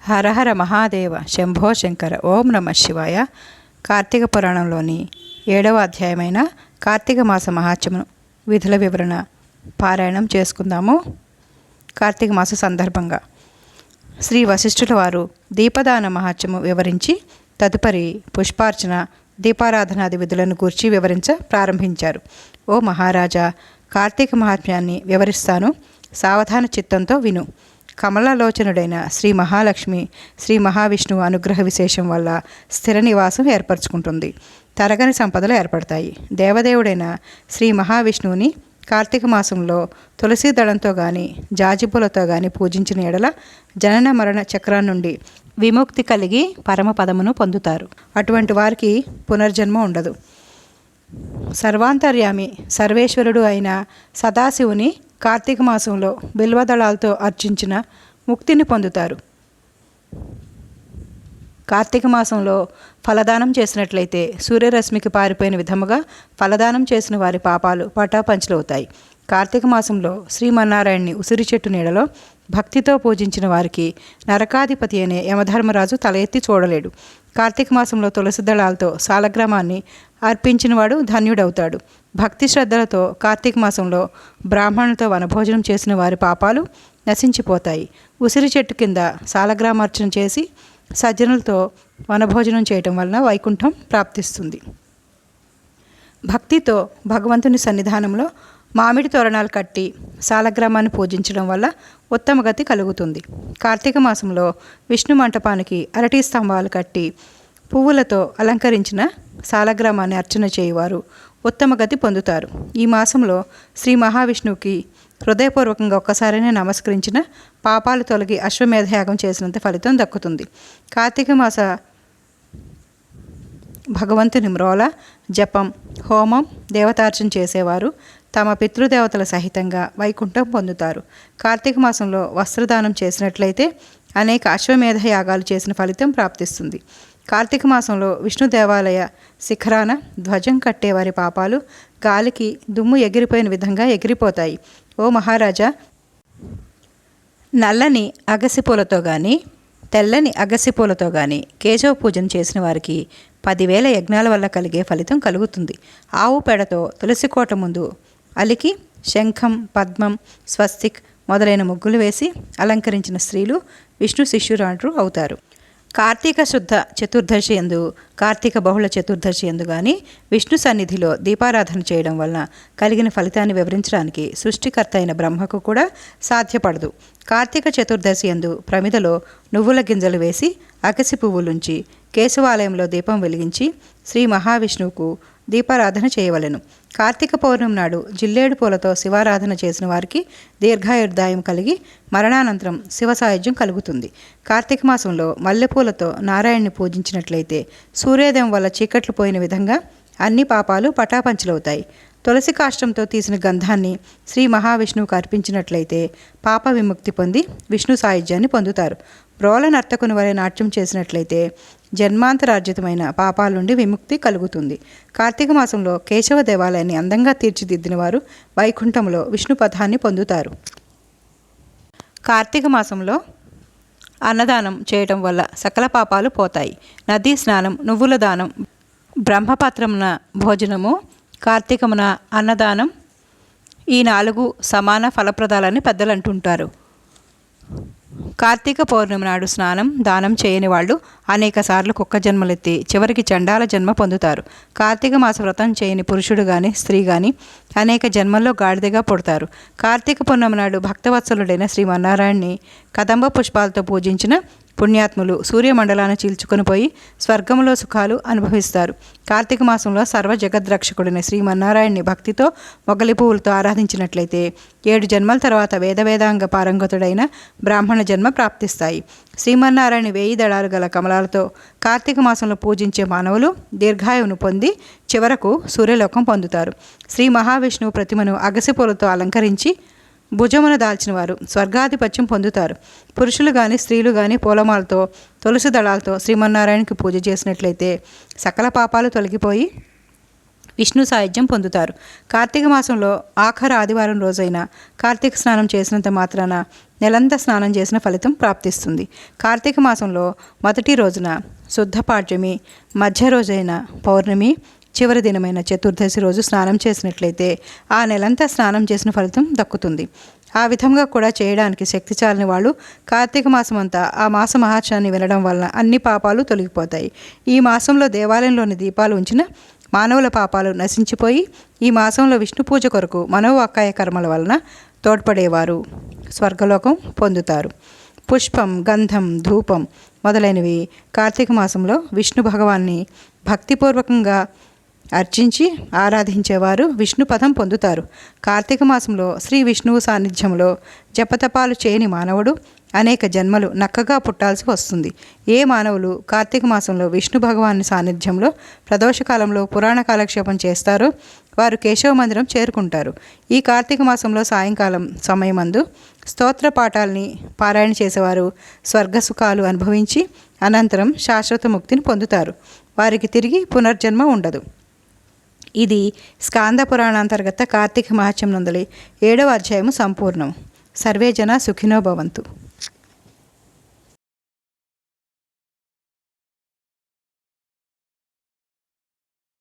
హరహర మహాదేవ శంభో శంకర. ఓం నమ శివాయ. కార్తీక పురాణంలోని 7వ అధ్యాయమైన కార్తీక మాస మహాత్మ్యము విధుల వివరణ పారాయణం చేసుకుందాము. కార్తీక మాస సందర్భంగా శ్రీ వశిష్ఠుల వారు దీపదాన మహాత్మ్యము వివరించి తదుపరి పుష్పార్చన, దీపారాధనాది విధులను గూర్చి వివరించ ప్రారంభించారు. ఓ మహారాజా, కార్తీక మహాత్మ్యాన్ని వివరిస్తాను, సావధాన చిత్తంతో విను. కమలలోచనుడైన శ్రీ మహాలక్ష్మి, శ్రీ మహావిష్ణువు అనుగ్రహ విశేషం వల్ల స్థిర నివాసం ఏర్పరచుకుంటుంది. తరగని సంపదలు ఏర్పడతాయి. దేవదేవుడైన శ్రీ మహావిష్ణువుని కార్తీక మాసంలో తులసి దళంతో కానీ జాజిపూలతో కానీ పూజించిన ఎడల జనన మరణ చక్రం నుండి విముక్తి కలిగి పరమపదమును పొందుతారు. అటువంటి వారికి పునర్జన్మ ఉండదు. సర్వాంతర్యామి సర్వేశ్వరుడు అయిన సదాశివుని కార్తీక మాసంలో బిల్వదళాలతో అర్చించిన ముక్తిని పొందుతారు. కార్తీక మాసంలో ఫలదానం చేసినట్లయితే సూర్యరశ్మికి పారిపోయిన విధముగా ఫలదానం చేసిన వారి పాపాలు పటాపంచలవుతాయి. కార్తీక మాసంలో శ్రీమన్నారాయణ్ణి ఉసిరి చెట్టు నీడలో భక్తితో పూజించిన వారికి నరకాధిపతి అనే యమధర్మరాజు తల ఎత్తి చూడలేడు. కార్తీక మాసంలో తులసి దళాలతో సాలగ్రామాన్ని అర్పించినవాడు ధన్యుడవుతాడు. భక్తి శ్రద్ధలతో కార్తీక మాసంలో బ్రాహ్మణులతో వనభోజనం చేసిన వారి పాపాలు నశించిపోతాయి. ఉసిరి చెట్టు కింద సాలగ్రామార్చన చేసి సజ్జనులతో వనభోజనం చేయటం వలన వైకుంఠం ప్రాప్తిస్తుంది. భక్తితో భగవంతుని సన్నిధానంలో మామిడి తోరణాలు కట్టి సాలగ్రామాన్ని పూజించడం వల్ల ఉత్తమ గతి కలుగుతుంది. కార్తీక మాసంలో విష్ణు మంటపానికి అరటి స్తంభాలు కట్టి పువ్వులతో అలంకరించిన సాలగ్రామాన్ని అర్చన చేయువారు ఉత్తమ గతి పొందుతారు. ఈ మాసంలో శ్రీ మహావిష్ణువుకి హృదయపూర్వకంగా ఒక్కసారైనా నమస్కరించిన పాపాలు తొలగి అశ్వమేధయాగం చేసినంత ఫలితం దక్కుతుంది. కార్తీక మాస భగవంతుని మ్రోల, జపం, హోమం, దేవతార్చన చేసేవారు తమ పితృదేవతల సహితంగా వైకుంఠం పొందుతారు. కార్తీక మాసంలో వస్త్రదానం చేసినట్లయితే అనేక అశ్వమేధ యాగాలు చేసిన ఫలితం ప్రాప్తిస్తుంది. కార్తీక మాసంలో విష్ణు దేవాలయ శిఖరాన ధ్వజం కట్టేవారి పాపాలు గాలికి దుమ్ము ఎగిరిపోయిన విధంగా ఎగిరిపోతాయి. ఓ మహారాజా, నల్లని అగసిపూలతో కానీ తెల్లని అగసిపూలతో కానీ కేశవ పూజన చేసిన వారికి 10,000 యజ్ఞాల వల్ల కలిగే ఫలితం కలుగుతుంది. ఆవు పేడతో తులసి కోట ముందు అలికి శంఖం, పద్మం, స్వస్తిక్ మొదలైన ముగ్గులు వేసి అలంకరించిన స్త్రీలు విష్ణు శిష్యురాండ్రు అవుతారు. కార్తీక శుద్ధ చతుర్దశి యందు, కార్తీక బహుళ చతుర్దశి యందు కానీ విష్ణు సన్నిధిలో దీపారాధన చేయడం వలన కలిగిన ఫలితాన్ని వివరించడానికి సృష్టికర్త అయిన బ్రహ్మకు కూడా సాధ్యపడదు. కార్తీక చతుర్దశి యందు ప్రమిదలో నువ్వుల గింజలు వేసి అగసి పువ్వులుంచి కేశవాలయంలో దీపం వెలిగించి శ్రీ మహావిష్ణువుకు దీపారాధన చేయవలెను. కార్తీక పౌర్ణమి నాడు జిల్లేడు పూలతో శివారాధన చేసిన వారికి దీర్ఘాయుర్దాయం కలిగి మరణానంతరం శివ సాయుధ్యం కలుగుతుంది. కార్తీక మాసంలో మల్లెపూలతో నారాయణ్ణి పూజించినట్లయితే సూర్యోదయం వల్ల చీకట్లు పోయిన విధంగా అన్ని పాపాలు పటాపంచలవుతాయి. తులసి కాష్టంతో తీసిన గంధాన్ని శ్రీ మహావిష్ణువుకు అర్పించినట్లయితే పాప విముక్తి పొంది విష్ణు సాయుధ్యాన్ని పొందుతారు. బ్రోల నర్తకుని వలె నాట్యం చేసినట్లయితే జన్మాంతరార్జితమైన పాపాల నుండి విముక్తి కలుగుతుంది. కార్తీక మాసంలో కేశవ దేవాలయాన్ని అందంగా తీర్చిదిద్దిన వారు వైకుంఠంలో విష్ణు పదాన్ని పొందుతారు. కార్తీక మాసంలో అన్నదానం చేయటం వల్ల సకల పాపాలు పోతాయి. నదీ స్నానం, నువ్వుల దానం, బ్రహ్మపత్రమున భోజనము, కార్తీకమున అన్నదానం, ఈ 4 సమాన ఫలప్రదాలని పెద్దలు అంటుంటారు. కార్తీక పౌర్ణమి నాడు స్నానం, దానం చేయని వాళ్ళు అనేక సార్లు కుక్క జన్మలెత్తి చివరికి చండాల జన్మ పొందుతారు. కార్తీక మాస వ్రతం చేయని పురుషుడు కానీ స్త్రీ కానీ అనేక జన్మల్లో గాడిదగా పుడతారు. కార్తీక పౌర్ణమి నాడు భక్తవత్సలుడైన శ్రీమన్నారాయణ్ణి కదంబ పుష్పాలతో పూజించిన పుణ్యాత్ములు సూర్యమండలాన్ని చీల్చుకొని పోయి స్వర్గంలో సుఖాలు అనుభవిస్తారు. కార్తీక మాసంలో సర్వ జగద్రక్షకుడైన శ్రీమన్నారాయణ్ణి భక్తితో మొగలి పువ్వులతో ఆరాధించినట్లయితే 7 జన్మల తర్వాత వేదవేదాంగ పారంగతుడైన బ్రాహ్మణ జన్మ ప్రాప్తిస్తాయి. శ్రీమన్నారాయణ 1000 దళాలు గల కమలాలతో కార్తీక మాసంలో పూజించే మానవులు దీర్ఘాయువును పొంది చివరకు సూర్యలోకం పొందుతారు. శ్రీ మహావిష్ణువు ప్రతిమను అగసిపూలతో అలంకరించి భుజమున దాల్చిన వారు స్వర్గాధిపత్యం పొందుతారు. పురుషులు కానీ స్త్రీలు కానీ పూలమాలతో తులసి దళాలతో శ్రీమన్నారాయణకి పూజ చేసినట్లయితే సకల పాపాలు తొలగిపోయి విష్ణు సాయుధ్యం పొందుతారు. కార్తీక మాసంలో ఆఖరు ఆదివారం రోజైన కార్తీక స్నానం చేసినంత మాత్రాన నెలంతా స్నానం చేసిన ఫలితం ప్రాప్తిస్తుంది. కార్తీక మాసంలో మొదటి రోజున శుద్ధ పాడ్యమి, మధ్య రోజైన పౌర్ణమి, చివరి దినమైన చతుర్దశి రోజు స్నానం చేసినట్లయితే ఆ నెలంతా స్నానం చేసిన ఫలితం దక్కుతుంది. ఆ విధంగా కూడా చేయడానికి శక్తి చాలని వాళ్ళు కార్తీక మాసం అంతా ఆ మాస మహాత్మ్యాన్ని వినడం వలన అన్ని పాపాలు తొలగిపోతాయి. ఈ మాసంలో దేవాలయంలోని దీపాలు ఉంచిన మానవుల పాపాలు నశించిపోయి ఈ మాసంలో విష్ణు పూజ కొరకు మనోవాకాయ కర్మల వలన తోడ్పడేవారు స్వర్గలోకం పొందుతారు. పుష్పం, గంధం, ధూపం మొదలైనవి కార్తీక మాసంలో విష్ణు భగవాన్ని భక్తిపూర్వకంగా అర్చించి ఆరాధించేవారు విష్ణు పదం పొందుతారు. కార్తీక మాసంలో శ్రీ విష్ణువు సాన్నిధ్యంలో జపతపాలు చేయని మానవుడు అనేక జన్మలు నక్కగా పుట్టాల్సి వస్తుంది. ఏ మానవులు కార్తీక మాసంలో విష్ణు భగవాని సాన్నిధ్యంలో ప్రదోషకాలంలో పురాణ కాలక్షేపం చేస్తారో వారు కేశవ మందిరం చేరుకుంటారు. ఈ కార్తీక మాసంలో సాయంకాలం సమయమందు స్తోత్ర పాఠాలని పారాయణ చేసేవారు స్వర్గసుఖాలు అనుభవించి అనంతరం శాశ్వత ముక్తిని పొందుతారు. వారికి తిరిగి పునర్జన్మ ఉండదు. ఇది స్కాంద పురాణాంతర్గత కార్తీక మహాత్మ్యం నందలి 7వ అధ్యాయము సంపూర్ణం. సర్వే జన సుఖినో భవంతు.